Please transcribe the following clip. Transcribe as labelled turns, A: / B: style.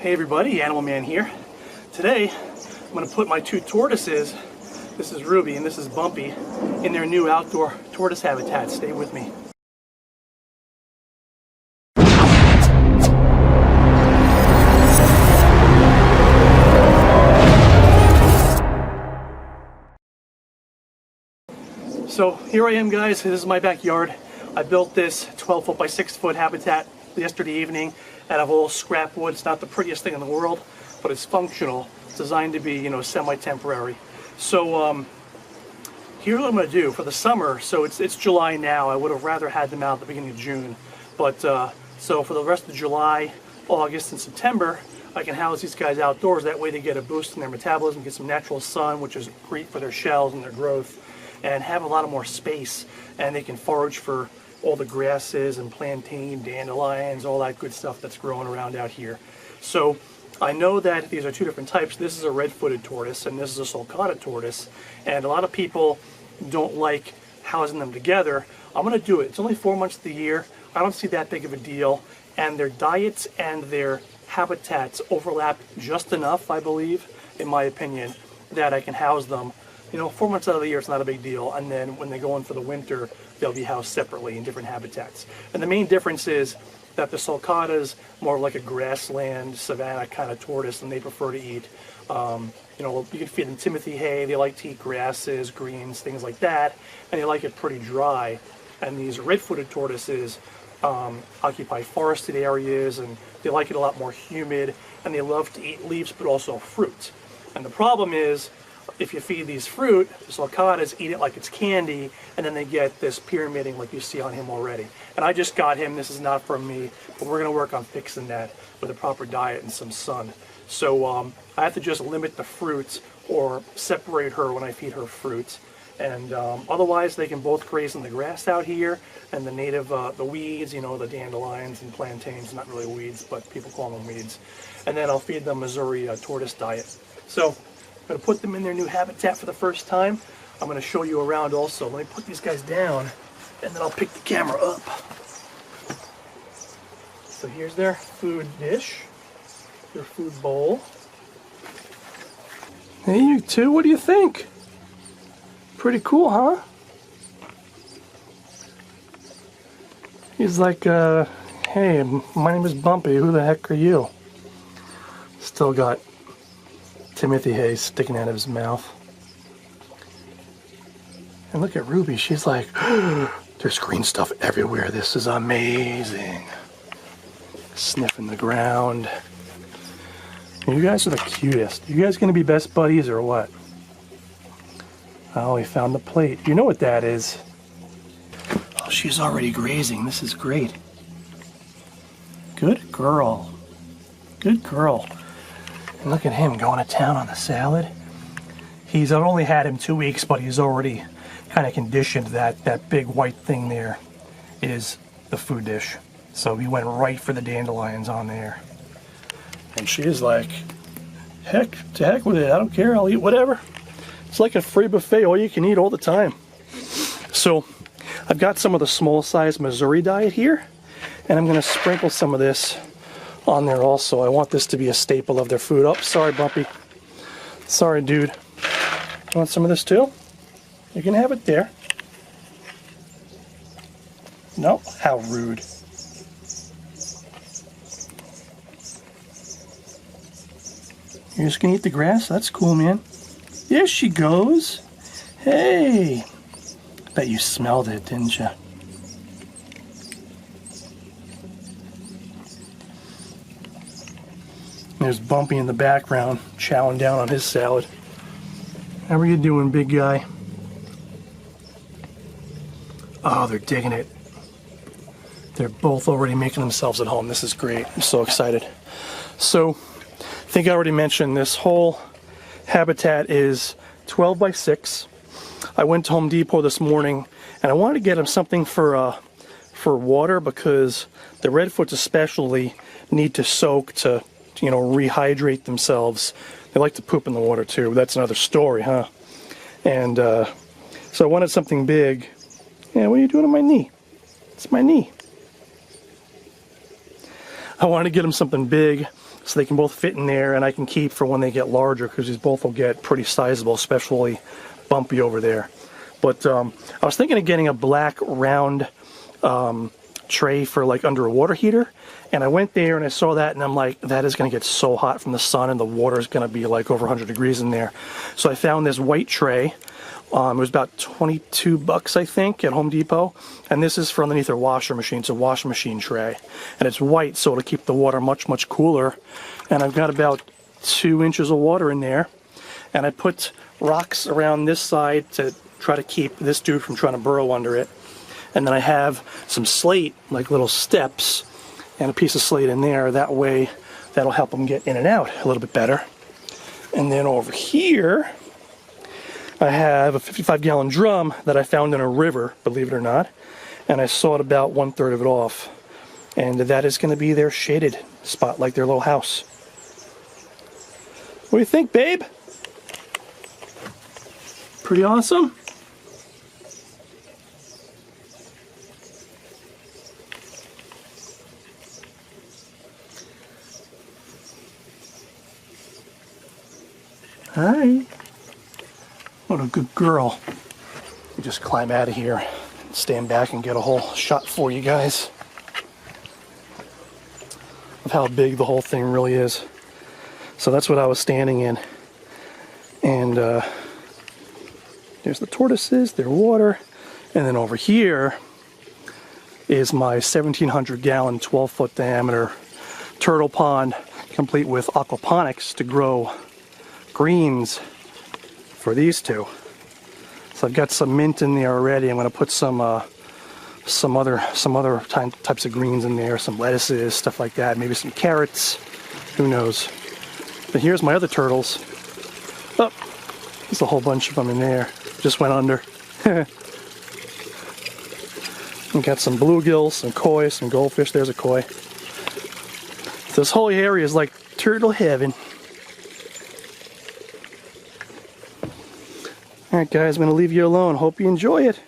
A: Hey everybody, Animal Man here. Today, I'm going to put my two tortoises, this is Ruby and this is Bumpy, in their new outdoor tortoise habitat. Stay with me. So here I am, guys. This is my backyard. I built this 12 foot by 6 foot habitat yesterday evening out of old scrap wood. It's not the prettiest thing in the world, but it's functional. It's designed to be, you know, semi-temporary. So here's what I'm going to do for the summer. So it's July now. I would have rather had them out at the beginning of June, but so for the rest of July, August, and September, I can house these guys outdoors. That way they get a boost in their metabolism, get some natural sun, which is great for their shells and their growth, and have a lot of more space, and they can forage for all the grasses and plantain, dandelions, all that good stuff that's growing around out here. So I know that these are two different types. This is a red-footed tortoise and this is a Sulcata tortoise, and a lot of people don't like housing them together. I'm going to do it. It's only 4 months of the year. I don't see that big of a deal, and their diets and their habitats overlap just enough, I believe, in my opinion, that I can house them. You know, 4 months out of the year, it's not a big deal, and then when they go in for the winter, they'll be housed separately in different habitats. And the main difference is that the Sulcata is more like a grassland, savanna kind of tortoise, and they prefer to eat, you know, you can feed them Timothy hay, they like to eat grasses, greens, things like that, and they like it pretty dry. And these red-footed tortoises occupy forested areas, and they like it a lot more humid, and they love to eat leaves, but also fruit. And the problem is, if you feed these fruit, the Sulcatas eat it like it's candy, and then they get this pyramiding like you see on him already. And I just got him, this is not from me, but we're going to work on fixing that with a proper diet and some sun. So I have to just limit the fruits or separate her when I feed her fruit. And otherwise they can both graze in the grass out here, and the native, the weeds, you know, the dandelions and plantains, not really weeds, but people call them weeds. And then I'll feed them Missouri tortoise diet. So I'm going to put them in their new habitat for the first time. I'm going to show you around also. Let me put these guys down, and then I'll pick the camera up. So here's their food dish, their food bowl. Hey, you two, what do you think? Pretty cool, huh? He's like, hey, my name is Bumpy, who the heck are you? Still got Timothy hay sticking out of his mouth. And look at Ruby, she's like, there's green stuff everywhere, this is amazing. Sniffing the ground. You guys are the cutest. You guys gonna be best buddies or what? Oh, he found the plate. You know what that is. Oh, she's already grazing, this is great. Good girl. Good girl. And look at him going to town on the salad. I've only had him 2 weeks, but he's already kind of conditioned that big white thing there is the food dish. So he went right for the dandelions on there. And she's like, heck, to heck with it, I don't care, I'll eat whatever. It's like a free buffet, all you can eat all the time. So I've got some of the small size Missouri diet here, and I'm gonna sprinkle some of this on there also. I want this to be a staple of their food. Oh, sorry, Bumpy. Sorry, dude. You want some of this too? You can have it there. No? How rude. You're just gonna eat the grass? That's cool, man. There she goes. Hey. Bet you smelled it, didn't you? There's Bumpy in the background, chowing down on his salad. How are you doing, big guy? Oh, they're digging it. They're both already making themselves at home. This is great. I'm so excited. So, I think I already mentioned this whole habitat is 12 by 6. I went to Home Depot this morning, and I wanted to get them something for water, because the redfoots especially need to soak to, you know, rehydrate themselves. They like to poop in the water too. That's another story, huh? And so I wanted something big. Yeah, what are you doing on my knee? It's my knee. I wanted to get them something big so they can both fit in there and I can keep for when they get larger, because these both will get pretty sizable, especially Bumpy over there. But I was thinking of getting a black round tray for like under a water heater, and I went there and I saw that and I'm like, that is going to get so hot from the sun and the water is going to be like over 100 degrees in there. So I found this white tray. It was about 22 bucks, I think, at Home Depot. And this is for underneath their washer machine. It's a washing machine tray. And it's white, so it'll keep the water much, much cooler. And I've got about 2 inches of water in there. And I put rocks around this side to try to keep this dude from trying to burrow under it. And then I have some slate, like little steps, and a piece of slate in there. That way, that'll help them get in and out a little bit better. And then over here, I have a 55-gallon drum that I found in a river, believe it or not, and I sawed about 1/3 of it off. And that is going to be their shaded spot, like their little house. What do you think, babe? Pretty awesome? Hi. What a good girl. Let me just climb out of here, stand back and get a whole shot for you guys of how big the whole thing really is. So that's what I was standing in. And there's the tortoises, their water. And then over here is my 1,700-gallon, 12-foot diameter turtle pond, complete with aquaponics to grow greens for these two. So I've got some mint in there already. I'm going to put some other types of greens in there, some lettuces, stuff like that, maybe some carrots, who knows. But here's my other turtles. Oh, there's a whole bunch of them in there. Just went under. We got some bluegills, some koi, some goldfish. There's a koi. This whole area is like turtle heaven. Alright guys, I'm going to leave you alone. Hope you enjoy it.